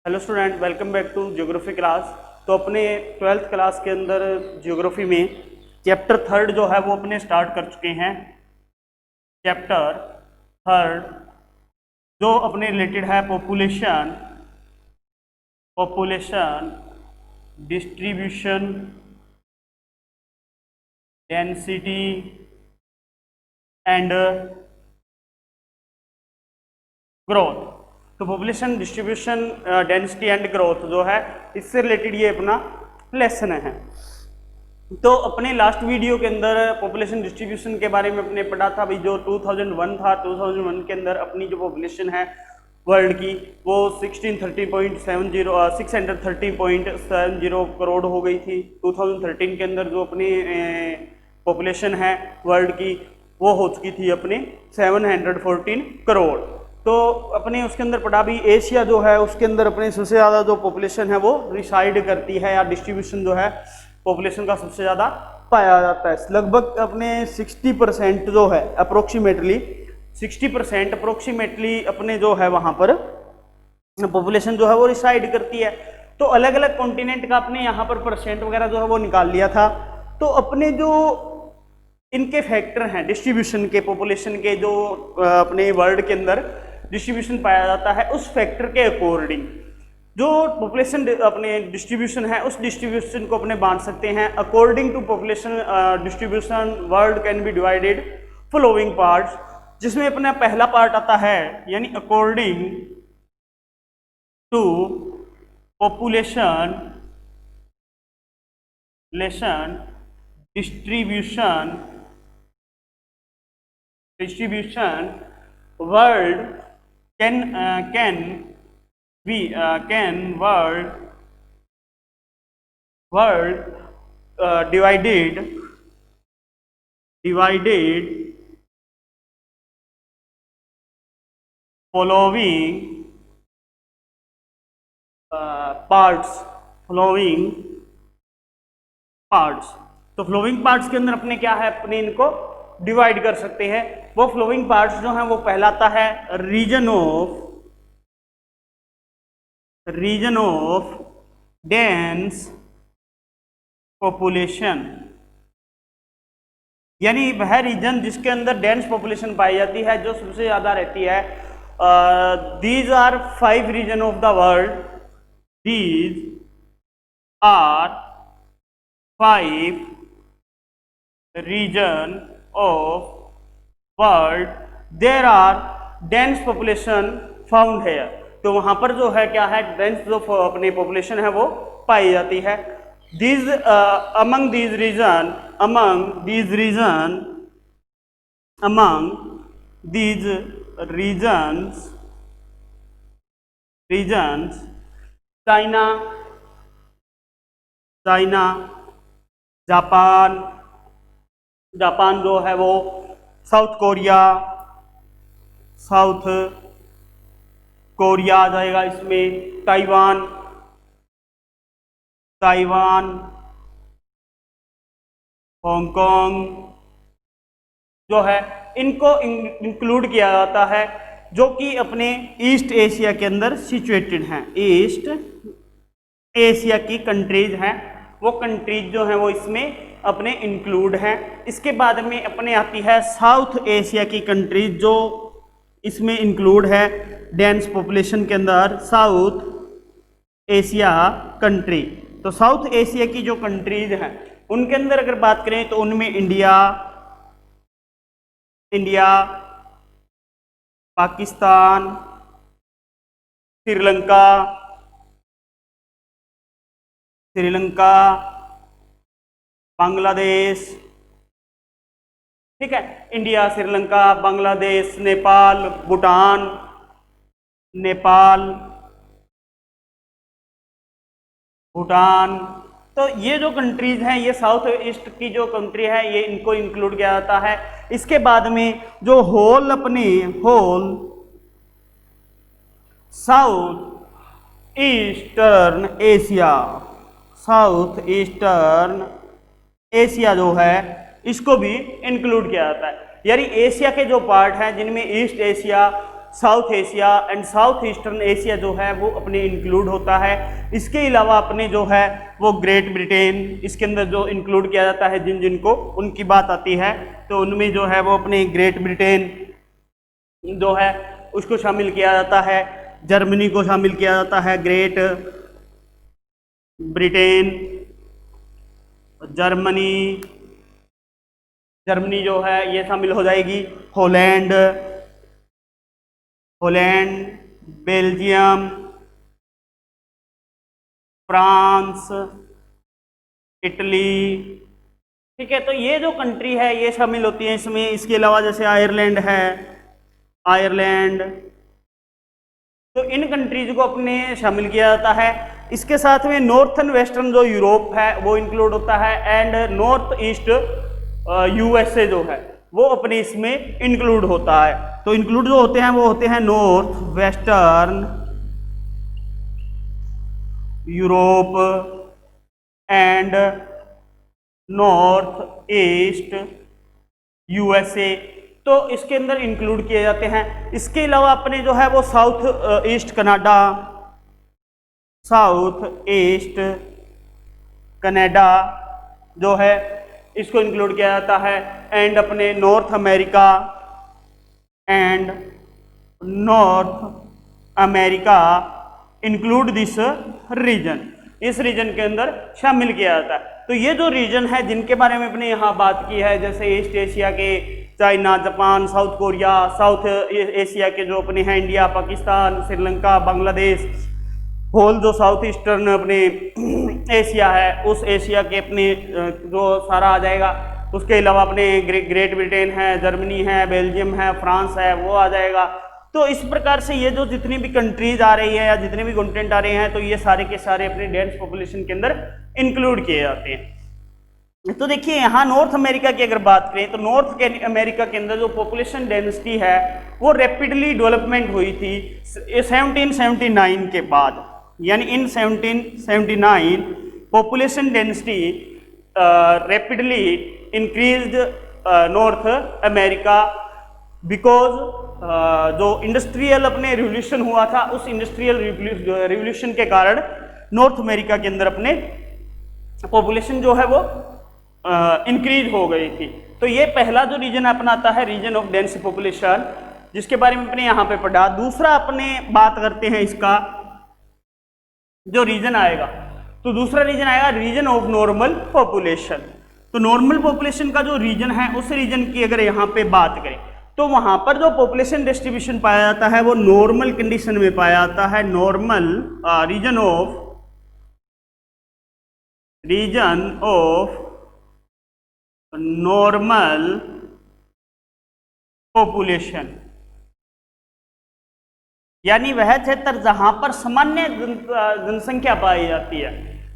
Hello student, welcome back to geography class. तो अपने 12th class के अंदर ज्योग्राफी में चैप्टर 3 जो है वो अपने स्टार्ट कर चुके हैं। चैप्टर 3 जो अपने रिलेटेड है population distribution, density and growth. तो population distribution, density and growth जो है इससे रिलेटेड ये अपना लेसन है। तो अपने लास्ट वीडियो के अंदर पॉपुलेशन डिस्ट्रीब्यूशन के बारे में अपने पढ़ा था। भाई जो 2001 था, 2001 के अंदर अपनी जो पॉपुलेशन है वर्ल्ड की वो 630.70 करोड़ हो गई थी। 2013 के अंदर जो अपनी पॉपुलेशन है वर्ल्ड की वो हो चुकी थी अपने 714 करोड़। तो अपने उसके अंदर पढ़ा भी एशिया जो है उसके अंदर अपने सबसे ज़्यादा जो पॉपुलेशन है वो रिसाइड करती है, या डिस्ट्रीब्यूशन जो है पॉपुलेशन का सबसे ज़्यादा पाया जाता है। लगभग अपने 60% जो है अप्रोक्सीमेटली 60% अप्रोक्सीमेटली अपने जो है वहाँ पर पॉपुलेशन जो है वो रिसाइड करती है। तो अलग अलग कॉन्टिनेंट का अपने यहाँ पर परसेंट वगैरह जो है वो निकाल लिया था। तो अपने जो इनके फैक्टर हैं डिस्ट्रीब्यूशन के, पॉपुलेशन के जो अपने वर्ल्ड के अंदर डिस्ट्रीब्यूशन पाया जाता है उस फैक्टर के अकॉर्डिंग जो पॉपुलेशन अपने डिस्ट्रीब्यूशन है उस डिस्ट्रीब्यूशन को अपने बांट सकते हैं। According to population distribution world can be divided following parts, जिसमें अपना पहला पार्ट आता है यानी according to population distribution world world divided following parts। तो फ्लोइंग पार्ट्स के अंदर अपने क्या है, अपने इनको डिवाइड कर सकते हैं। वो फ्लोइंग पार्ट्स जो हैं वो पहलाता है रीजन ऑफ डेंस पॉपुलेशन, यानी वह रीजन जिसके अंदर डेंस पॉपुलेशन पाई जाती है, जो सबसे ज्यादा रहती है। These are 5 region of the world, these are 5 region of world, there are dense population found here. तो वहां पर जो है क्या है, डेंस जो अपनी पॉपुलेशन है वो पाई जाती है। These among these regions China, Japan जो है वो, साउथ कोरिया आ जाएगा इसमें, ताइवान, हांगकांग जो है इनको इंक्लूड किया जाता है, जो कि अपने ईस्ट एशिया के अंदर सिचुएटेड हैं। ईस्ट एशिया की कंट्रीज हैं, वो कंट्रीज जो हैं वो इसमें अपने इंक्लूड हैं। इसके बाद में अपने आती है साउथ एशिया की कंट्रीज, जो इसमें इंक्लूड है डेंस पॉपुलेशन के अंदर साउथ एशिया कंट्री। तो साउथ एशिया की जो कंट्रीज हैं उनके अंदर अगर बात करें तो उनमें इंडिया, पाकिस्तान, श्रीलंका, बांग्लादेश, ठीक है, इंडिया, श्रीलंका, बांग्लादेश, भूटान। तो ये जो कंट्रीज हैं ये साउथ ईस्ट की जो कंट्री है ये इनको इंक्लूड किया जाता है। इसके बाद में जो होल साउथ ईस्टर्न एशिया जो है इसको भी इंक्लूड किया जाता है। यानी एशिया के जो पार्ट हैं जिनमें east Asia south Asia and south eastern Asia जो है वो अपने इंक्लूड होता है। इसके अलावा अपने जो है वो ग्रेट ब्रिटेन इसके अंदर जो इंक्लूड किया जाता है, जिन जिनको उनकी बात आती है तो उनमें जो है वो अपने ग्रेट ब्रिटेन जो है उसको शामिल किया जाता है, जर्मनी को शामिल किया जाता है, ग्रेट ब्रिटेन, जर्मनी जो है ये शामिल हो जाएगी, हॉलैंड, बेल्जियम, फ्रांस, इटली, ठीक है। तो ये जो कंट्री है ये शामिल होती है इसमें। इसके अलावा जैसे आयरलैंड है, तो इन कंट्रीज को अपने शामिल किया जाता है। इसके साथ में नॉर्थन वेस्टर्न जो यूरोप है वो इंक्लूड होता है एंड नॉर्थ ईस्ट यूएसए जो है वो अपने इसमें इंक्लूड होता है। तो इंक्लूड जो होते हैं वो होते हैं north western Europe and north east USA, तो इसके अंदर इंक्लूड किए जाते हैं। इसके अलावा अपने जो है वो साउथ ईस्ट कनाडा जो है इसको इंक्लूड किया जाता है एंड अपने North America include this region, इस रीजन के अंदर शामिल किया जाता है। तो ये जो रीजन है जिनके बारे में अपने यहाँ बात की है, जैसे ईस्ट एशिया के China, Japan, south Korea, south Asia के जो अपने हैं इंडिया, पाकिस्तान, श्रीलंका, बांग्लादेश, होल जो साउथ ईस्टर्न अपने एशिया है उस एशिया के अपने जो सारा आ जाएगा। उसके अलावा अपने ग्रेट ब्रिटेन है, जर्मनी है, बेल्जियम है, फ्रांस है, वो आ जाएगा। तो इस प्रकार से ये जो जितनी भी कंट्रीज आ रही है या जितने भी कॉन्टिनेंट आ रहे हैं तो ये सारे के सारे अपने डेंस पॉपुलेशन के अंदर इंक्लूड किए जाते हैं। तो देखिए यहाँ नॉर्थ अमेरिका की अगर बात करें तो नॉर्थ अमेरिका के अंदर जो पॉपुलेशन डेंसिटी है वो रैपिडली डेवलपमेंट हुई थी 1779 के बाद, यानी इन 1779 population density rapidly increased north America because जो इंडस्ट्रियल अपने रिवोल्यूशन हुआ था उस इंडस्ट्रियल रिवोल्यूशन के कारण नॉर्थ अमेरिका के अंदर अपने पॉपुलेशन जो है वो इंक्रीज हो गई थी। तो ये पहला जो रीजन अपनाता है रीजन ऑफ डेंस पॉपुलेशन, जिसके बारे में अपने यहाँ पे पढ़ा। दूसरा अपने बात करते हैं इसका जो रीजन आएगा, तो दूसरा रीजन आएगा रीजन ऑफ नॉर्मल पॉपुलेशन। तो नॉर्मल पॉपुलेशन का जो रीजन है उस रीजन की अगर यहाँ पे बात करें तो वहां पर जो पॉपुलेशन डिस्ट्रीब्यूशन पाया जाता है वो नॉर्मल कंडीशन में पाया जाता है। Normal region of normal population, यानी वह क्षेत्र जहां पर सामान्य जनसंख्या पाई जाती है,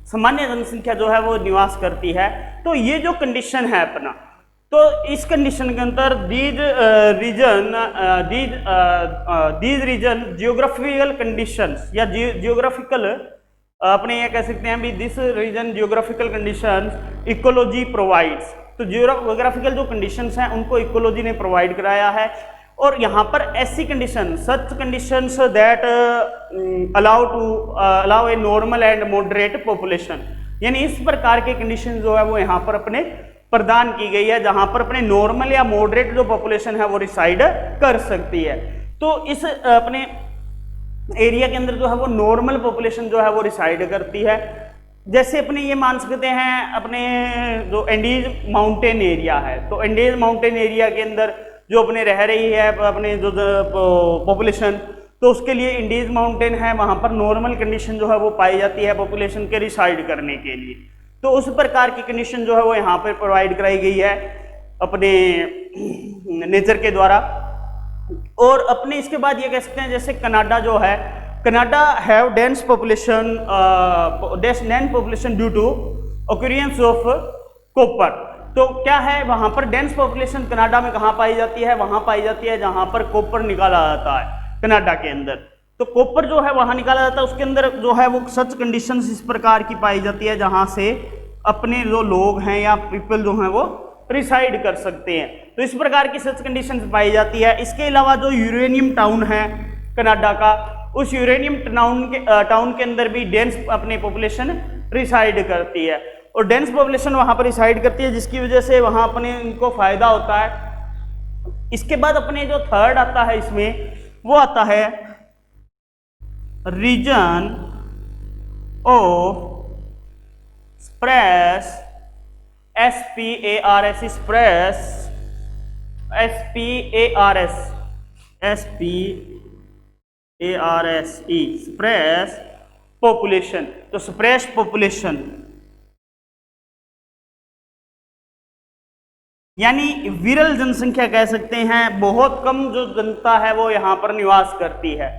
सामान्य जनसंख्या जो है वो निवास करती है। तो ये जो कंडीशन है अपना, तो इस कंडीशन के अंदर दीज रीजन जियोग्राफिकल कंडीशंस या जियोग्राफिकल अपने ये कह सकते हैं भी this region geographical conditions ecology provides. तो जियोग्राफिकल जो कंडीशंस हैं उनको इकोलॉजी ने प्रोवाइड कराया है और यहाँ पर ऐसी condition such conditions that allow a normal and moderate population, यानी इस प्रकार के कंडीशन जो है वो यहाँ पर अपने प्रदान की गई है जहां पर अपने नॉर्मल या मॉडरेट जो पॉपुलेशन है वो रिसाइड कर सकती है। तो इस अपने एरिया के अंदर जो है वो नॉर्मल पॉपुलेशन जो है वो रिसाइड करती है। जैसे अपने ये मान सकते हैं अपने जो एंडीज माउंटेन एरिया है, तो एंडीज माउंटेन एरिया के अंदर जो अपने रह रही है अपने जो पॉपुलेशन, तो उसके लिए इंडीज माउंटेन है, वहां पर नॉर्मल कंडीशन जो है वो पाई जाती है पॉपुलेशन के रिसाइड करने के लिए। तो उस प्रकार की कंडीशन जो है वो यहाँ पर प्रोवाइड कराई गई है अपने नेचर के द्वारा। और अपने इसके बाद ये कह सकते हैं जैसे कनाडा जो है, Canada have dense population due to occurrence of copper. तो क्या है वहां पर डेंस पॉपुलेशन कनाडा में कहाँ पाई जाती है? वहां पाई जाती है जहां पर कॉपर निकाला जाता है कनाडा के अंदर। तो कॉपर जो है वहां निकाला जाता है, उसके अंदर जो है वो सच कंडीशंस इस प्रकार की पाई जाती है जहां से अपने जो लोग हैं या पीपल जो हैं वो रिसाइड कर सकते हैं। तो इस प्रकार की सच कंडीशंस पाई जाती है। इसके अलावा जो यूरेनियम टाउन है कनाडा का, उस यूरेनियम टाउन के अंदर भी डेंस अपनी पॉपुलेशन रिसाइड करती है, और डेंस पॉपुलेशन वहां पर रिसाइड करती है, जिसकी वजह से वहां अपने इनको फायदा होता है। इसके बाद अपने जो थर्ड आता है इसमें, वो आता है region of sparse, SPARS, sparse, SPARS, sparse population. तो स्प्रेस पॉपुलेशन यानी विरल जनसंख्या कह सकते हैं, बहुत कम जो जनता है वो यहाँ पर निवास करती है।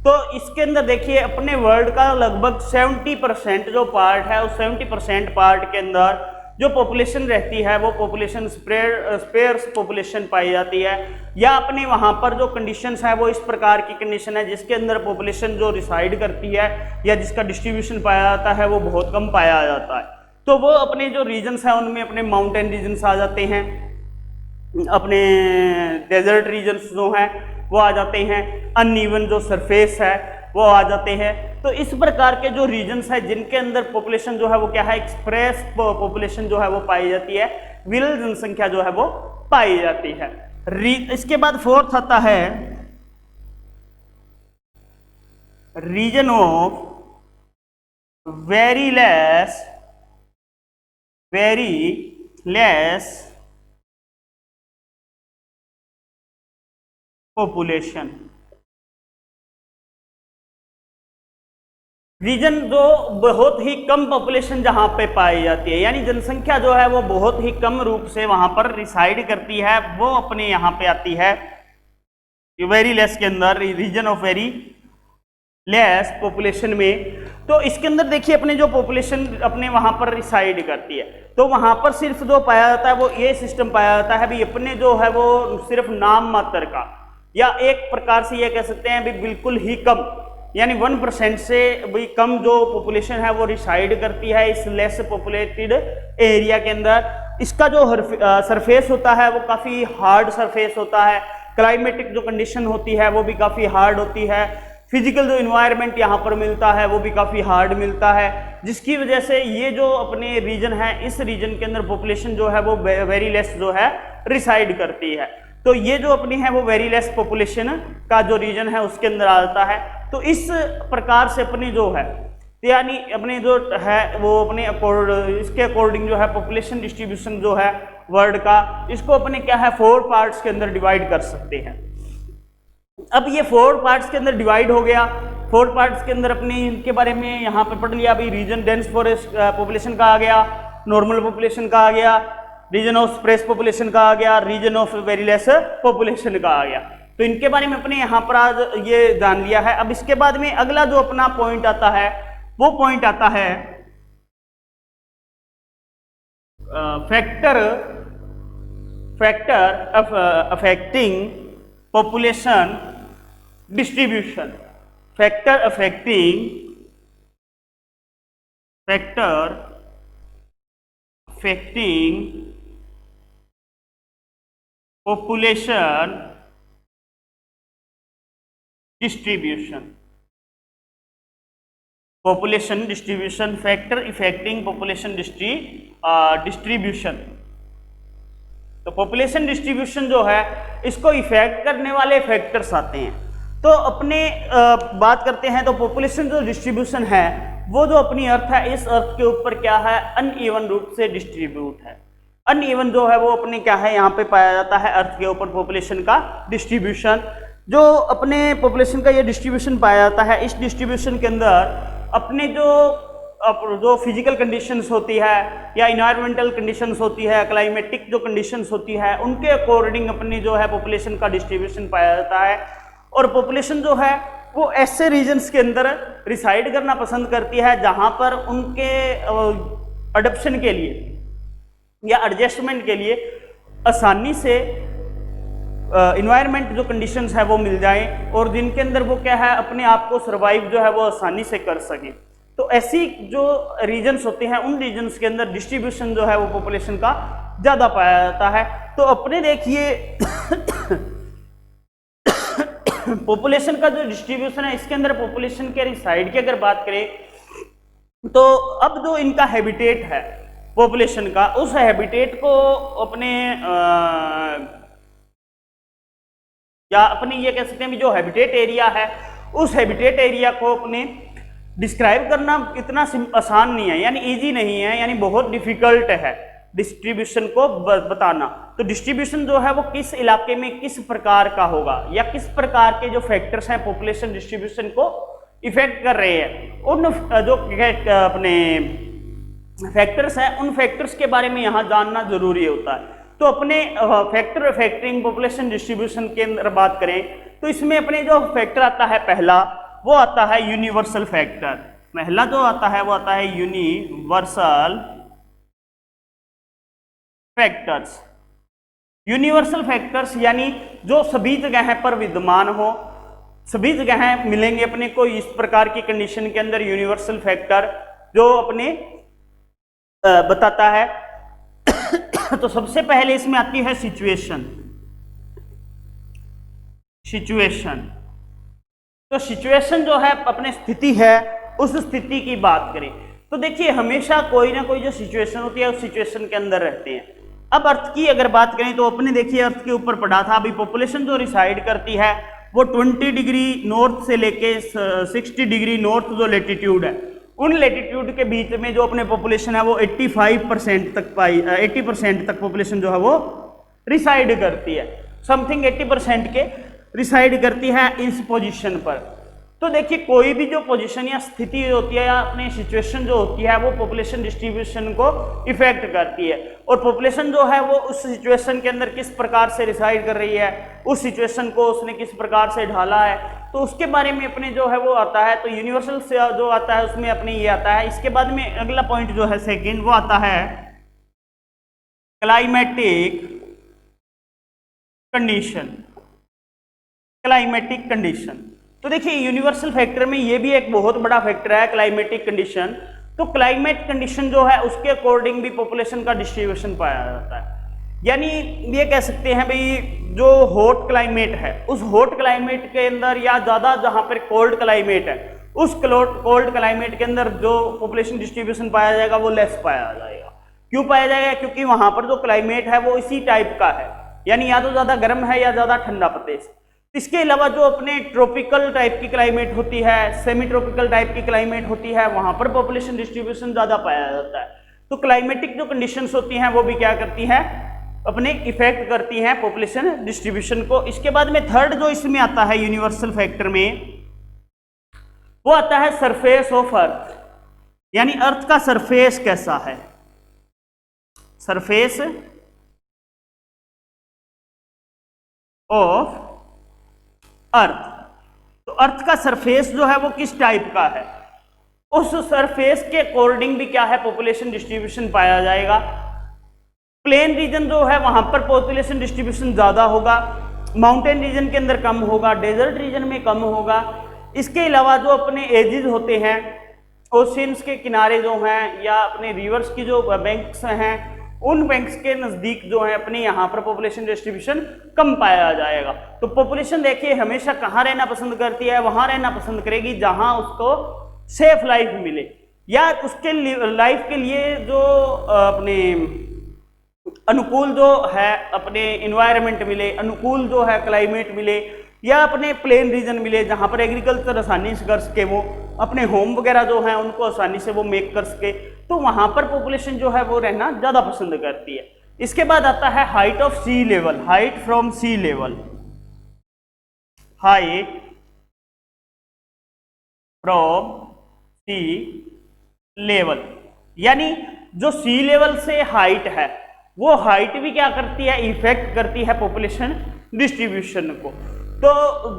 तो इसके अंदर देखिए अपने वर्ल्ड का लगभग 70% जो पार्ट है, उस 70% पार्ट के अंदर जो पॉपुलेशन रहती है वो पॉपुलेशन स्पेयर्स पॉपुलेशन पाई जाती है, या अपने वहाँ पर जो कंडीशंस है वो इस प्रकार की कंडीशन है जिसके अंदर पॉपुलेशन जो रिसाइड करती है या जिसका डिस्ट्रीब्यूशन पाया जाता है वो बहुत कम पाया जाता है। तो वो अपने जो रीजन्स हैं उनमें अपने माउंटेन रीजन्स आ जाते हैं, अपने डेजर्ट रीजन्स जो हैं वो आ जाते हैं, अनइवन जो सरफेस है वो आ जाते हैं। तो इस प्रकार के जो रीजन्स है जिनके अंदर पॉपुलेशन जो है वो क्या है, एक्सप्रेस पॉपुलेशन जो है वो पाई जाती है, विरल जनसंख्या जो है वो पाई जाती है। इसके बाद फोर्थ आता है region of very less population. Region जो बहुत ही कम पॉपुलेशन जहां पे पाई जाती है, यानी जनसंख्या जो है वो बहुत ही कम रूप से वहां पर रिसाइड करती है, वो अपने यहाँ पे आती है वेरी लेस के अंदर, region of very less population में। तो इसके अंदर देखिए अपने जो पॉपुलेशन अपने वहां पर रिसाइड करती है, तो वहां पर सिर्फ जो पाया जाता है वो ये सिस्टम पाया जाता है भी अपने जो है वो सिर्फ नाम मात्र का, या एक प्रकार से ये कह सकते हैं भी बिल्कुल ही कम, यानी 1% से भी कम जो पॉपुलेशन है वो रिसाइड करती है इस लेस पॉपुलेटेड एरिया के अंदर। इसका जो सरफेस होता है वो काफ़ी हार्ड सरफेस होता है, क्लाइमेटिक जो कंडीशन होती है वो भी काफ़ी हार्ड होती है, फिजिकल जो इन्वायरमेंट यहाँ पर मिलता है वो भी काफ़ी हार्ड मिलता है, जिसकी वजह से ये जो अपने रीजन है इस रीजन के अंदर पॉपुलेशन जो है वो वेरी लेस जो है रिसाइड करती है। तो ये जो अपनी है वो वेरी लेस पॉपुलेशन का जो रीजन है उसके अंदर आता है। तो इस प्रकार से अपनी जो है यानी अपने जो है वो अपने इसके अकॉर्डिंग जो है पॉपुलेशन डिस्ट्रीब्यूशन जो है वर्ल्ड का, इसको अपने क्या है 4 पार्ट्स के अंदर डिवाइड कर सकते हैं। अब ये 4 पार्ट्स के अंदर डिवाइड हो गया, 4 पार्ट्स के अंदर अपने इनके बारे में यहाँ पे पढ़ लिया, अभी रीजन डेंस फॉरेस्ट पॉपुलेशन का आ गया, नॉर्मल पॉपुलेशन का आ गया, रीजन ऑफ स्प्रेस पॉपुलेशन का आ गया, region of very less population का आ गया। तो इनके बारे में अपने यहाँ पर आज ये जान लिया है। अब इसके बाद में अगला जो अपना पॉइंट आता है वो पॉइंट आता है factor affecting population distribution, factor affecting population distribution, population distribution, factor affecting population distribution. तो पॉपुलेशन डिस्ट्रीब्यूशन जो है इसको इफेक्ट करने वाले फैक्टर्स आते हैं। तो अपने बात करते हैं तो पॉपुलेशन जो डिस्ट्रीब्यूशन है वो जो अपनी अर्थ है इस अर्थ के ऊपर क्या है अनइवन रूप से डिस्ट्रीब्यूट है। अनइवन जो है वो अपने क्या है यहाँ पे पाया जाता है अर्थ के ऊपर पॉपुलेशन का डिस्ट्रीब्यूशन। जो अपने पॉपुलेशन का ये डिस्ट्रीब्यूशन पाया जाता है, इस डिस्ट्रीब्यूशन के अंदर अपने जो फिजिकल कंडीशंस होती है या इन्वायरमेंटल कंडीशंस होती है, क्लाइमेटिक जो कंडीशंस होती है, उनके अकॉर्डिंग अपनी जो है पॉपुलेशन का डिस्ट्रीब्यूशन पाया जाता है। और पॉपुलेशन जो है वो ऐसे रीजन्स के अंदर रिसाइड करना पसंद करती है जहाँ पर उनके अडॉप्शन के लिए या एडजस्टमेंट के लिए आसानी से इन्वायरमेंट जो कंडीशंस है वो मिल जाए और जिनके अंदर वो क्या है अपने आप को सर्वाइव जो है वो आसानी से कर सके। तो ऐसी जो रीजन्स होते हैं उन रीजन्स के अंदर डिस्ट्रीब्यूशन जो है वो पॉपुलेशन का ज्यादा पाया जाता है। तो अपने देखिए पॉपुलेशन का जो डिस्ट्रीब्यूशन है इसके अंदर पॉपुलेशन के रिसाइड की अगर बात करें तो अब जो इनका हैबिटेट है पॉपुलेशन का, उस हैबिटेट को अपने या अपने ये कह सकते हैं जो हैबिटेट एरिया है उस हैबिटेट एरिया को अपने डिस्क्राइब करना इतना आसान नहीं है, यानी इजी नहीं है, यानी बहुत डिफिकल्ट है डिस्ट्रीब्यूशन को बताना। तो डिस्ट्रीब्यूशन जो है वो किस इलाके में किस प्रकार का होगा या किस प्रकार के जो फैक्टर्स हैं पॉपुलेशन डिस्ट्रीब्यूशन को इफेक्ट कर रहे हैं, उन जो अपने फैक्टर्स हैं उन फैक्टर्स के बारे में यहाँ जानना जरूरी होता है। तो अपने फैक्टर फैक्टरिंग पॉपुलेशन डिस्ट्रीब्यूशन के अंदर बात करें तो इसमें अपने जो फैक्टर आता है पहला वो आता है यूनिवर्सल फैक्टर। पहला जो आता है वो आता है यूनिवर्सल फैक्टर्स। यूनिवर्सल फैक्टर्स यानी जो सभी जगह पर विद्यमान हो, सभी जगह मिलेंगे अपने को इस प्रकार की कंडीशन के अंदर यूनिवर्सल फैक्टर जो अपने बताता है। तो सबसे पहले इसमें आती है सिचुएशन। तो सिचुएशन जो है अपने स्थिति है, उस स्थिति की बात करें तो देखिए हमेशा कोई ना कोई जो सिचुएशन होती है उस सिचुएशन के अंदर रहते हैं। अब अर्थ की अगर बात करें तो अपने देखिए अर्थ के ऊपर पढ़ा था अभी पॉपुलेशन जो रिसाइड करती है वो 20 डिग्री नॉर्थ से लेके 60 डिग्री नॉर्थ जो लेटीट्यूड है उन लेटीट्यूड के बीच में जो अपने पॉपुलेशन है वो 85% तक 80% तक पॉपुलेशन जो है वो रिसाइड करती है, समथिंग 80% के रिसाइड करती है इस पोजीशन पर। तो देखिए कोई भी जो पोजीशन या स्थिति होती है या अपनी सिचुएशन जो होती है वो पॉपुलेशन डिस्ट्रीब्यूशन को इफेक्ट करती है, और पॉपुलेशन जो है वो उस सिचुएशन के अंदर किस प्रकार से रिसाइड कर रही है, उस सिचुएशन को उसने किस प्रकार से ढाला है, तो उसके बारे में अपने जो है वो आता है। तो यूनिवर्सल से जो आता है उसमें अपने ये आता है। इसके बाद में अगला पॉइंट जो है सेकेंड वो आता है क्लाइमेटिक कंडीशन। क्लाइमेटिक कंडीशन तो देखिए यूनिवर्सल फैक्टर में ये भी एक बहुत बड़ा फैक्टर है क्लाइमेटिक कंडीशन। तो क्लाइमेट कंडीशन जो है उसके अकॉर्डिंग भी पॉपुलेशन का डिस्ट्रीब्यूशन पाया जाता है। यानी ये कह सकते हैं भाई जो हॉट क्लाइमेट है उस हॉट क्लाइमेट के अंदर या ज़्यादा जहाँ पर कोल्ड क्लाइमेट है उस कोल्ड क्लाइमेट के अंदर जो पॉपुलेशन डिस्ट्रीब्यूशन पाया जाएगा वो लेस पाया जाएगा। क्यों पाया जाएगा? क्योंकि वहाँ पर जो क्लाइमेट है वो इसी टाइप का है, यानी या तो ज़्यादा गर्म है या ज़्यादा ठंडा प्रदेश। इसके अलावा जो अपने ट्रॉपिकल टाइप की क्लाइमेट होती है, सेमी ट्रॉपिकल टाइप की क्लाइमेट होती है, वहां पर पॉपुलेशन डिस्ट्रीब्यूशन ज्यादा पाया जाता है। तो क्लाइमेटिक जो कंडीशंस होती हैं वो भी क्या करती हैं, अपने इफेक्ट करती हैं पॉपुलेशन डिस्ट्रीब्यूशन को। इसके बाद में थर्ड जो इसमें आता है यूनिवर्सल फैक्टर में वो आता है सरफेस ऑफ अर्थ, यानी अर्थ का सरफेस कैसा है, सरफेस ऑफ अर्थ। तो अर्थ का सरफेस जो है वो किस टाइप का है, उस सरफेस के अकॉर्डिंग भी क्या है पॉपुलेशन डिस्ट्रीब्यूशन पाया जाएगा। प्लेन रीजन जो है वहां पर पॉपुलेशन डिस्ट्रीब्यूशन ज्यादा होगा, माउंटेन रीजन के अंदर कम होगा, डेजर्ट रीजन में कम होगा। इसके अलावा जो अपने एजेस होते हैं, ओशियंस के किनारे जो हैं या अपने रिवर्स की जो बैंक्स हैं, उन बैंक्स के नजदीक जो है अपने यहाँ पर पॉपुलेशन डिस्ट्रीब्यूशन कम पाया जाएगा। तो पॉपुलेशन देखिए हमेशा कहाँ रहना पसंद करती है, वहां रहना पसंद करेगी जहां उसको सेफ लाइफ मिले या उसके लाइफ के लिए जो अपने अनुकूल जो है अपने इन्वायरमेंट मिले, अनुकूल जो है क्लाइमेट मिले, या अपने प्लेन रीजन मिले जहां पर एग्रीकल्चर आसानी से कर सके, वो अपने होम वगैरह जो है उनको आसानी से वो मेक कर सके, तो वहां पर पॉपुलेशन जो है वो रहना ज्यादा पसंद करती है। इसके बाद आता है height of sea level, height from sea level, height from sea level, यानी जो सी लेवल से हाइट है वो हाइट भी क्या करती है, इफेक्ट करती है पॉपुलेशन डिस्ट्रीब्यूशन को। तो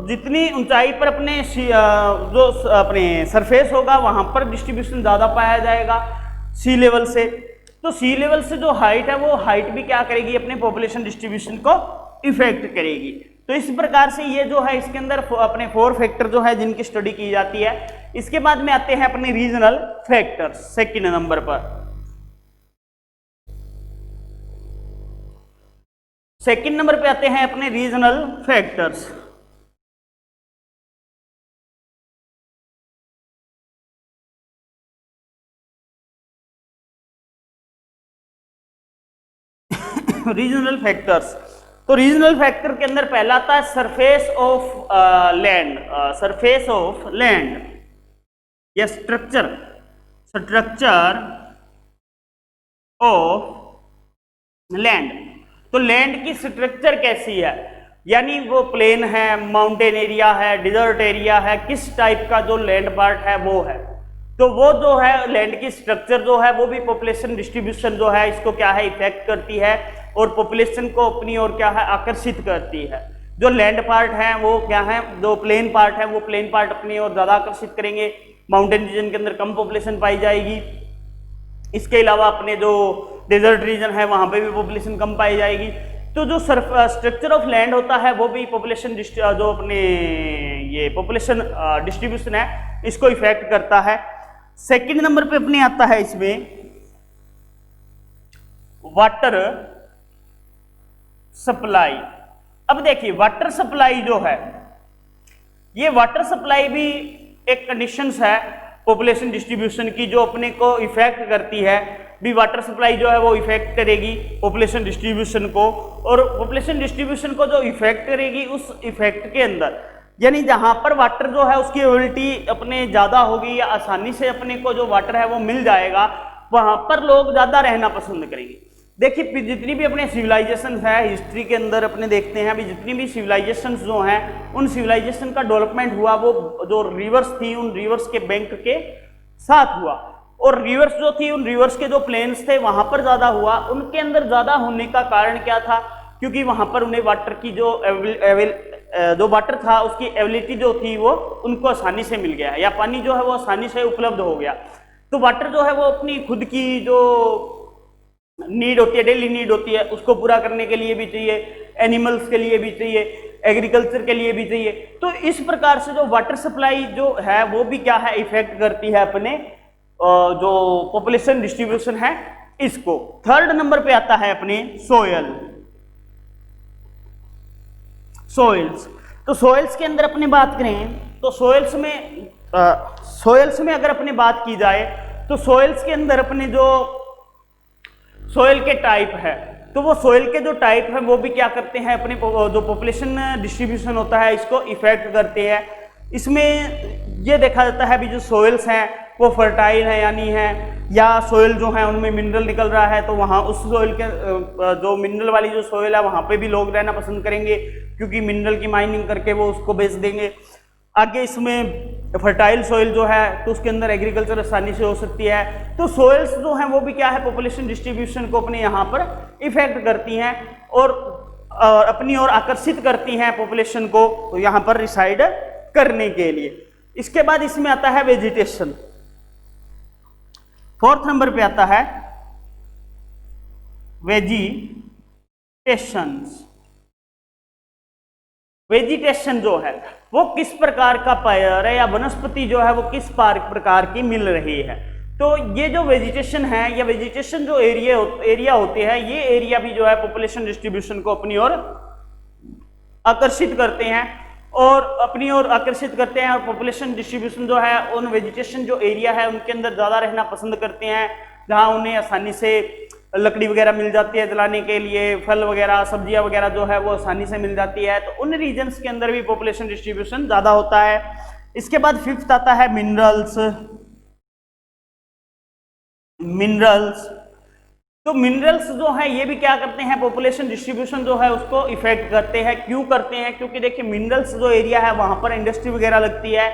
जितनी ऊंचाई पर अपने जो अपने सरफेस होगा वहां पर डिस्ट्रीब्यूशन ज्यादा पाया जाएगा सी लेवल से। तो सी लेवल से जो हाइट है वो हाइट भी क्या करेगी, अपने पॉपुलेशन डिस्ट्रीब्यूशन को इफेक्ट करेगी। तो इस प्रकार से ये जो है इसके अंदर अपने 4 फैक्टर जो है जिनकी स्टडी की जाती है। इसके बाद में आते हैं अपने रीजनल फैक्टर्स सेकंड नंबर पर। सेकंड नंबर पे आते हैं अपने रीजनल फैक्टर्स। रीजनल फैक्टर्स, तो रीजनल फैक्टर के अंदर पहला आता है surface of land, surface of land या स्ट्रक्चर ऑफ लैंड। तो लैंड की स्ट्रक्चर कैसी है, यानी वो प्लेन है, माउंटेन एरिया है, डिजर्ट एरिया है, किस टाइप का जो लैंड पार्ट है वो है। तो वो जो है लैंड की स्ट्रक्चर जो है वो भी पॉपुलेशन डिस्ट्रीब्यूशन जो है इसको क्या है इफेक्ट करती है और पॉपुलेशन को अपनी ओर क्या है आकर्षित करती है। जो लैंड पार्ट है वो क्या है, जो प्लेन पार्ट है वो प्लेन पार्ट अपनी ओर ज्यादा आकर्षित करेंगे, माउंटेन रीजन के अंदर कम पॉपुलेशन पाई जाएगी। इसके अलावा अपने जो डेजर्ट रीजन है वहां पे भी पॉपुलेशन कम पाई जाएगी। तो जो स्ट्रक्चर ऑफ लैंड होता है वो भी पॉपुलेशन जो अपने ये पॉपुलेशन डिस्ट्रीब्यूशन है इसको इफेक्ट करता है। सेकंड नंबर पे अपने आता है इसमें वाटर सप्लाई। अब देखिए वाटर सप्लाई जो है, ये वाटर सप्लाई भी एक कंडीशंस है पॉपुलेशन डिस्ट्रीब्यूशन की जो अपने को इफेक्ट करती है। भी वाटर सप्लाई जो है वो इफेक्ट करेगी पॉपुलेशन डिस्ट्रीब्यूशन को, और पॉपुलेशन डिस्ट्रीब्यूशन को जो इफेक्ट करेगी उस इफेक्ट के अंदर यानी जहां पर वाटर जो है उसकी अवेलेबिलिटी अपने ज्यादा होगी या आसानी से अपने को जो वाटर है वो मिल जाएगा, वहां पर लोग ज्यादा रहना पसंद करेंगे। देखिए जितनी भी अपने सिविलाइजेशन है हिस्ट्री के अंदर अपने देखते हैं, अभी जितनी भी सिविलाइजेशन जो हैं उन सिविलाइजेशन का डेवलपमेंट हुआ वो जो रिवर्स थी उन रिवर्स के बैंक के साथ हुआ, और रिवर्स जो थी उन रिवर्स के जो प्लेन्स थे वहां पर ज्यादा हुआ। उनके अंदर ज्यादा होने का कारण क्या था, क्योंकि वहां पर उन्हें वाटर की जो वाटर था उसकी एबिलिटी जो थी वो उनको आसानी से मिल गया, या पानी जो है वो आसानी से उपलब्ध हो गया। तो वाटर जो है वो अपनी खुद की जो नीड होती है, डेली नीड होती है, उसको पूरा करने के लिए भी चाहिए, एनिमल्स के लिए भी चाहिए, एग्रीकल्चर के लिए भी चाहिए। तो इस प्रकार से जो वाटर सप्लाई जो है वो भी क्या है इफेक्ट करती है अपने जो पॉपुलेशन डिस्ट्रीब्यूशन है इसको। थर्ड नंबर पे आता है अपने सोइल्स। तो सोइल्स के अंदर अपने बात करें तो सोइल्स में अगर अपने बात की जाए तो सोइल्स के अंदर अपने जो सोइल के टाइप है, तो वो सोइल के जो टाइप है वो भी क्या करते हैं अपने जो पॉपुलेशन डिस्ट्रीब्यूशन होता है इसको इफेक्ट करते हैं। इसमें ये देखा जाता है भी जो सोइल्स हैं वो फर्टाइल है यानी है, या सोइल जो है उनमें मिनरल निकल रहा है तो वहाँ उस सोइल के जो मिनरल वाली जो सोइल है वहाँ पे भी लोग रहना पसंद करेंगे, क्योंकि मिनरल की माइनिंग करके वो उसको बेच देंगे। आगे इसमें फर्टाइल सोइल जो है तो उसके अंदर एग्रीकल्चर आसानी से हो सकती है। तो सोइल्स जो हैं वो भी क्या है पॉपुलेशन डिस्ट्रीब्यूशन को अपने यहाँ पर इफेक्ट करती हैं और अपनी ओर आकर्षित करती हैं पॉपुलेशन को तो यहाँ पर रिसाइड करने के लिए। इसके बाद इसमें आता है वेजिटेशन। फोर्थ नंबर पे आता है वेजिटेशन जो है वो किस प्रकार का पेड़ है या वनस्पति जो है वो किस प्रकार की मिल रही है। तो ये जो वेजिटेशन है या वेजिटेशन जो एरिया होते हैं ये एरिया भी जो है पॉपुलेशन डिस्ट्रीब्यूशन को अपनी ओर आकर्षित करते हैं और पॉपुलेशन डिस्ट्रीब्यूशन जो है उन वेजिटेशन जो एरिया है उनके अंदर ज़्यादा रहना पसंद करते हैं, जहाँ उन्हें आसानी से लकड़ी वगैरह मिल जाती है जलाने के लिए, फल वगैरह सब्जियां वगैरह जो है वो आसानी से मिल जाती है। तो उन रीजन्स के अंदर भी पॉपुलेशन डिस्ट्रीब्यूशन ज़्यादा होता है। इसके बाद फिफ्थ आता है मिनरल्स। तो मिनरल्स जो है ये भी क्या करते हैं पॉपुलेशन डिस्ट्रीब्यूशन जो है उसको इफेक्ट करते हैं। क्यों करते हैं? क्योंकि देखिए मिनरल्स जो एरिया है वहां पर इंडस्ट्री वगैरह लगती है,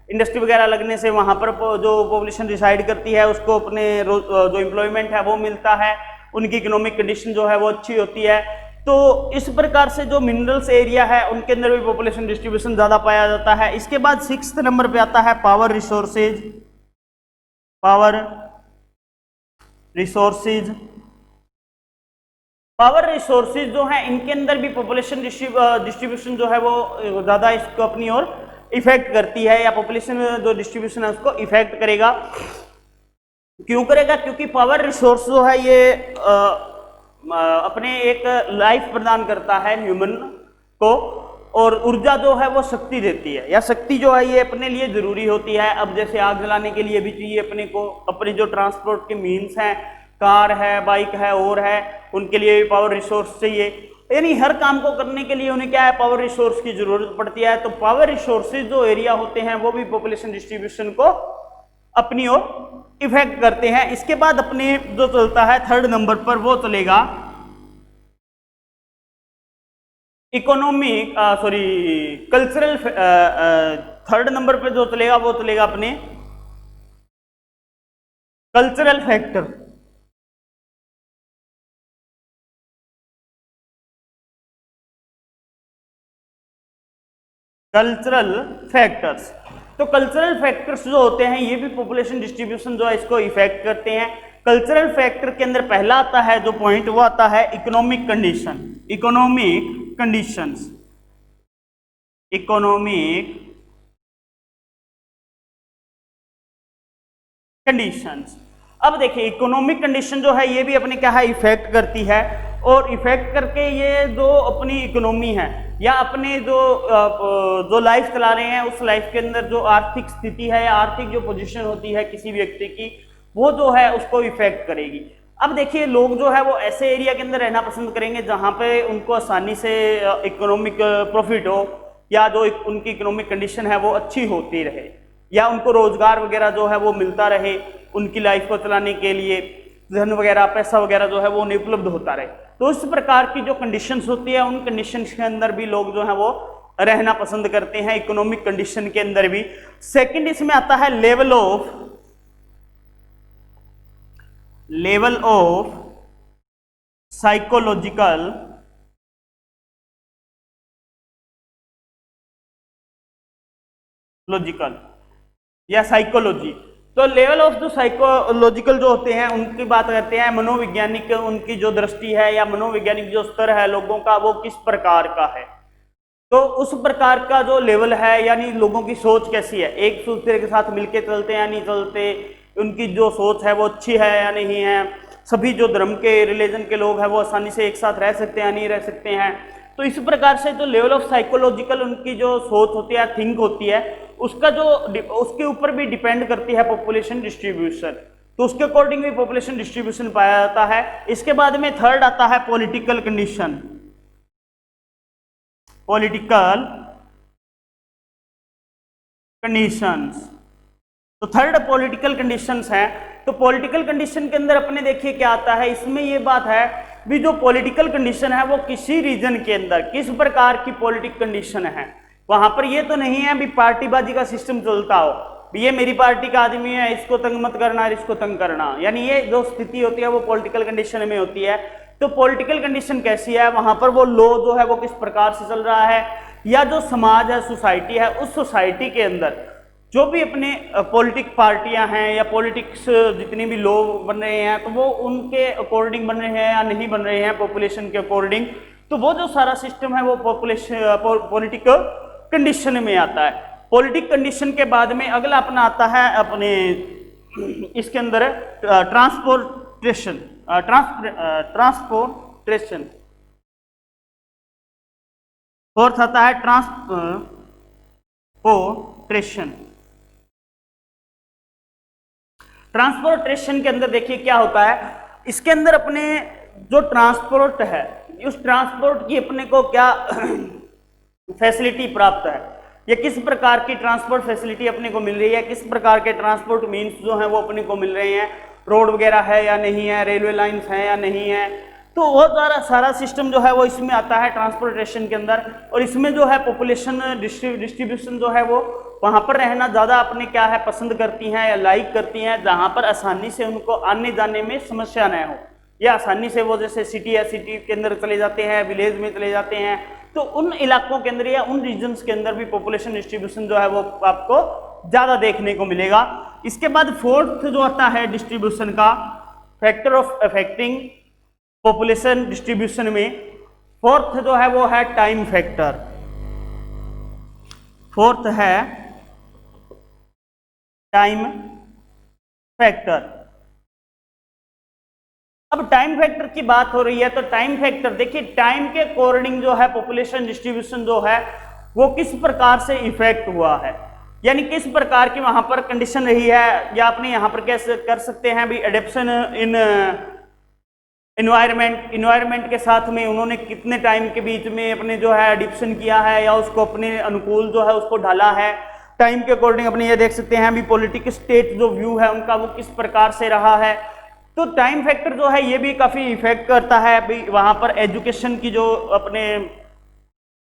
इंडस्ट्री वगैरह लगने से वहां पर जो पॉपुलेशन डिसाइड करती है उसको अपने जो एम्प्लॉयमेंट है वो मिलता है, उनकी इकोनॉमिक कंडीशन जो है वो अच्छी होती है। तो इस प्रकार से जो मिनरल्स एरिया है उनके अंदर भी पॉपुलेशन डिस्ट्रीब्यूशन ज्यादा पाया जाता है। इसके बाद सिक्स्थ नंबर पे आता है पावर रिसोर्सेज। पावर रिसोर्सेज जो है इनके अंदर भी पॉपुलेशन डिस्ट्रीब्यूशन जो है वो ज्यादा इसको अपनी ओर इफेक्ट करती है, या पॉपुलेशन जो डिस्ट्रीब्यूशन है उसको इफेक्ट करेगा। क्यों करेगा? क्योंकि पावर रिसोर्स जो है ये अपने एक लाइफ प्रदान करता है ह्यूमन को, और ऊर्जा जो है वो शक्ति देती है, या शक्ति जो है ये अपने लिए जरूरी होती है। अब जैसे आग जलाने के लिए भी चाहिए अपने को, अपने जो ट्रांसपोर्ट के मीन्स हैं, कार है, बाइक है और है, उनके लिए भी पावर रिसोर्स चाहिए। यानी हर काम को करने के लिए उन्हें क्या है, पावर रिसोर्स की जरूरत पड़ती है। तो पावर रिसोर्सेज जो एरिया होते हैं वो भी पॉपुलेशन डिस्ट्रीब्यूशन को अपनी ओर इफेक्ट करते हैं। इसके बाद अपने जो चलता है थर्ड नंबर पर वो चलेगा इकोनॉमिक कल्चरल। थर्ड नंबर पे जो चलेगा वो चलेगा अपने कल्चरल फैक्टर। कल्चरल फैक्टर्स, तो कल्चरल फैक्टर्स जो होते हैं ये भी पॉपुलेशन डिस्ट्रीब्यूशन जो है इसको इफेक्ट करते हैं। कल्चरल फैक्टर के अंदर पहला आता है जो पॉइंट वो आता है economic condition. Economic conditions, economic conditions. अब देखिए इकोनॉमिक कंडीशन जो है ये भी अपने क्या है, इफेक्ट करती है, और इफेक्ट करके ये जो अपनी इकोनॉमी है या अपने जो लाइफ चला रहे हैं उस लाइफ के अंदर जो आर्थिक स्थिति है या आर्थिक जो पोजीशन होती है किसी व्यक्ति की, वो जो है उसको इफेक्ट करेगी। अब देखिए लोग जो है वो ऐसे एरिया के अंदर रहना पसंद करेंगे जहां पे उनको आसानी से इकोनॉमिक प्रॉफिट हो, या जो उनकी इकोनॉमिक कंडीशन है वो अच्छी होती रहे, या उनको रोजगार वगैरह जो है वो मिलता रहे, उनकी लाइफ को चलाने के लिए धन वगैरह पैसा वगैरह जो है वो उन्हें उपलब्ध होता रहे। तो इस प्रकार की जो कंडीशंस होती है उन कंडीशंस के अंदर भी लोग जो है वो रहना पसंद करते हैं, इकोनॉमिक कंडीशन के अंदर भी। सेकंड इसमें आता है लेवल ऑफ साइकोलॉजिकल या साइकोलॉजी। तो लेवल ऑफ जो साइकोलॉजिकल जो होते हैं उनकी बात करते हैं, मनोवैज्ञानिक उनकी जो दृष्टि है या मनोवैज्ञानिक जो स्तर है लोगों का वो किस प्रकार का है। तो उस प्रकार का जो लेवल है यानी लोगों की सोच कैसी है, एक दूसरे के साथ मिलके चलते हैं या नहीं चलते, उनकी जो सोच है वो अच्छी है या नहीं है, सभी जो धर्म के रिलीजन के लोग हैं वो आसानी से एक साथ रह सकते हैं या नहीं रह सकते हैं। तो इस प्रकार से जो लेवल ऑफ साइकोलॉजिकल उनकी जो सोच होती है, थिंक होती है, उसका जो उसके ऊपर भी डिपेंड करती है पॉपुलेशन डिस्ट्रीब्यूशन। तो उसके अकॉर्डिंग भी पॉपुलेशन डिस्ट्रीब्यूशन पाया जाता है। इसके बाद में थर्ड आता है पॉलिटिकल कंडीशन। पॉलिटिकल कंडीशंस, तो थर्ड पॉलिटिकल कंडीशंस है। तो पॉलिटिकल कंडीशन के अंदर अपने देखिए क्या आता है, इसमें ये बात है भी जो पॉलिटिकल कंडीशन है वो किसी रीजन के अंदर किस प्रकार की पॉलिटिकल कंडीशन है। वहां पर ये तो नहीं है भी पार्टीबाजी का सिस्टम चलता हो, भी ये मेरी पार्टी का आदमी है इसको तंग मत करना इसको तंग करना, यानी ये जो स्थिति होती है वो पॉलिटिकल कंडीशन में होती है। तो पॉलिटिकल कंडीशन कैसी है, वहां पर वो लॉ जो है वो किस प्रकार से चल रहा है, या जो समाज है सोसाइटी है उस सोसाइटी के अंदर जो भी अपने पॉलिटिक पार्टियां हैं या पॉलिटिक्स जितनी भी लोग बन रहे हैं तो वो उनके अकॉर्डिंग बन रहे हैं या नहीं बन रहे हैं पॉपुलेशन के अकॉर्डिंग। तो वो जो सारा सिस्टम है वो पॉलिटिकल कंडीशन में आता है। पॉलिटिक कंडीशन के बाद में अगला अपना आता है अपने इसके अंदर ट्रांसपोर्टेशन। फोर्थ आता है ट्रांसपोर्टेशन। ट्रांसपोर्टेशन के अंदर देखिए क्या होता है, इसके अंदर अपने जो ट्रांसपोर्ट है उस ट्रांसपोर्ट की अपने को क्या फैसिलिटी प्राप्त है, या किस प्रकार की ट्रांसपोर्ट फैसिलिटी अपने को मिल रही है, किस प्रकार के ट्रांसपोर्ट मीन्स जो है वो अपने को मिल रहे हैं, रोड वगैरह है या नहीं है, रेलवे लाइंस है या नहीं है। तो वो सारा सिस्टम जो है वो इसमें आता है ट्रांसपोर्टेशन के अंदर। और इसमें जो है पॉपुलेशन डिस्ट्रीब्यूशन जो है वो वहां पर रहना ज़्यादा अपने क्या है पसंद करती हैं या लाइक करती हैं, जहां पर आसानी से उनको आने जाने में समस्या न हो, या आसानी से वो जैसे सिटी या सिटी के अंदर चले जाते हैं, विलेज में चले जाते हैं। तो उन इलाकों के अंदर या उन रीजन्स के अंदर भी पॉपुलेशन डिस्ट्रीब्यूशन जो है वो आपको ज़्यादा देखने को मिलेगा। इसके बाद फोर्थ जो आता है डिस्ट्रीब्यूशन का factor of affecting population distribution में। फोर्थ जो है वो है टाइम फैक्टर। फोर्थ है टाइम फैक्टर। अब टाइम फैक्टर की बात हो रही है तो टाइम फैक्टर देखिए, टाइम के अकॉर्डिंग जो है पॉपुलेशन डिस्ट्रीब्यूशन जो है वो किस प्रकार से इफेक्ट हुआ है, यानी किस प्रकार की वहां पर कंडीशन रही है, या अपने यहां पर कैसे कर सकते हैं भी एडेप्शन इन इन्वायरमेंट के साथ में उन्होंने कितने टाइम के बीच में अपने जो है एडिप्शन किया है या उसको अपने अनुकूल जो है उसको ढाला है। टाइम के अकॉर्डिंग अपने ये देख सकते हैं भी पॉलिटिकल स्टेट जो व्यू है उनका वो किस प्रकार से रहा है। तो टाइम फैक्टर जो है ये भी काफी इफेक्ट करता है भी वहां पर एजुकेशन की जो अपने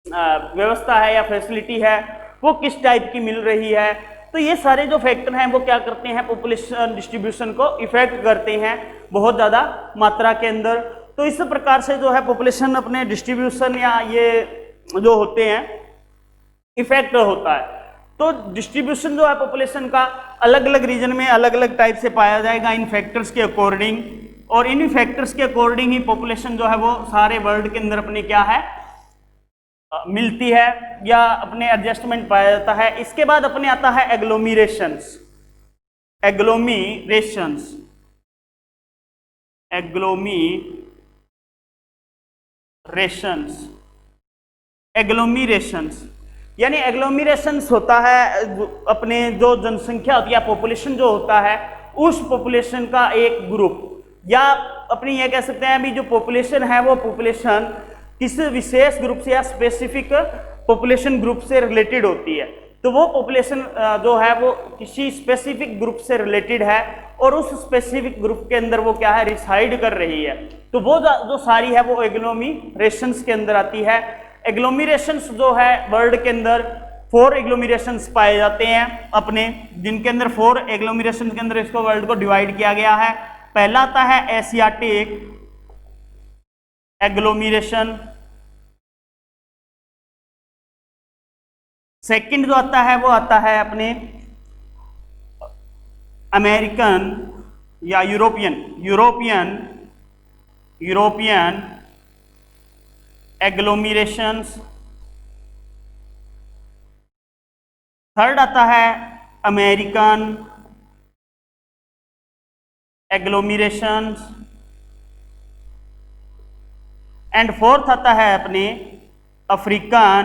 व्यवस्था है या फैसिलिटी है वो किस टाइप की मिल रही है। तो ये सारे जो फैक्टर हैं वो क्या करते हैं, पॉपुलेशन डिस्ट्रीब्यूशन को इफेक्ट करते हैं बहुत ज़्यादा मात्रा के अंदर। तो इस प्रकार से जो है पॉपुलेशन अपने डिस्ट्रीब्यूशन या ये जो होते हैं इफेक्ट होता है। तो डिस्ट्रीब्यूशन जो है पॉपुलेशन का अलग अलग रीजन में अलग अलग टाइप से पाया जाएगा इन फैक्टर्स के अकॉर्डिंग, और इन फैक्टर्स के अकॉर्डिंग ही पॉपुलेशन जो है वो सारे वर्ल्ड के अंदर अपने क्या है मिलती है या अपने एडजस्टमेंट पाया जाता है। इसके बाद अपने आता है एग्लोमीरेशंस। एग्लोमीरेशंस एग्लोमीरेशंस यानी एग्लोमीरेशंस होता है अपने जो जनसंख्या होती है, पॉपुलेशन जो होता है उस पॉपुलेशन का एक ग्रुप, या अपनी ये कह सकते हैं भी जो पॉपुलेशन है वो पॉपुलेशन किसी विशेष ग्रुप से या स्पेसिफिक पॉपुलेशन ग्रुप से रिलेटेड होती है। तो वो पॉपुलेशन जो है वो किसी स्पेसिफिक ग्रुप से रिलेटेड है और उस स्पेसिफिक ग्रुप के अंदर वो क्या है रिसाइड कर रही है। तो वो जो सारी है वो एग्लोमीरेशंस के अंदर आती है। एग्लोमीरेशंस जो है वर्ल्ड के अंदर 4 एग्लोमीरेशंस पाए जाते हैं अपने, जिनके अंदर 4 एग्लोमीरेशंस के अंदर इसको वर्ल्ड को डिवाइड किया गया है। पहला आता है एशियाटिक एग्लोमीरेशन, सेकंड जो आता है वो आता है अपने अमेरिकन या यूरोपियन एग्लोमीरेशंस। थर्ड आता है अमेरिकन एग्लोमीरेशंस एंड फोर्थ आता है अपने अफ्रीकन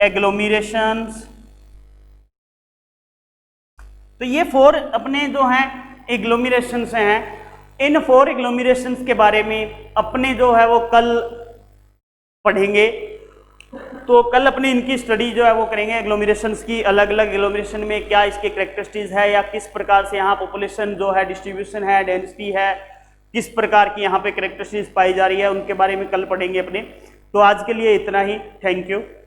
एग्लोमीरेशंस। तो ये 4 अपने जो हैं एग्लोमीरेशंस हैं। इन 4 एग्लोमीरेशंस के बारे में अपने जो है वो कल पढ़ेंगे। तो कल अपने इनकी स्टडी जो है वो करेंगे एग्लोमीरेशंस की, अलग अलग एग्लोमीरेशन में क्या इसके कैरेक्टरिस्टिक्स है या किस प्रकार से यहाँ पॉपुलेशन जो है डिस्ट्रीब्यूशन है, डेंसिटी है, किस प्रकार की यहाँ पे कैरेक्टरिस्टिक्स पाई जा रही है, उनके बारे में कल पढ़ेंगे अपने। तो आज के लिए इतना ही, थैंक यू।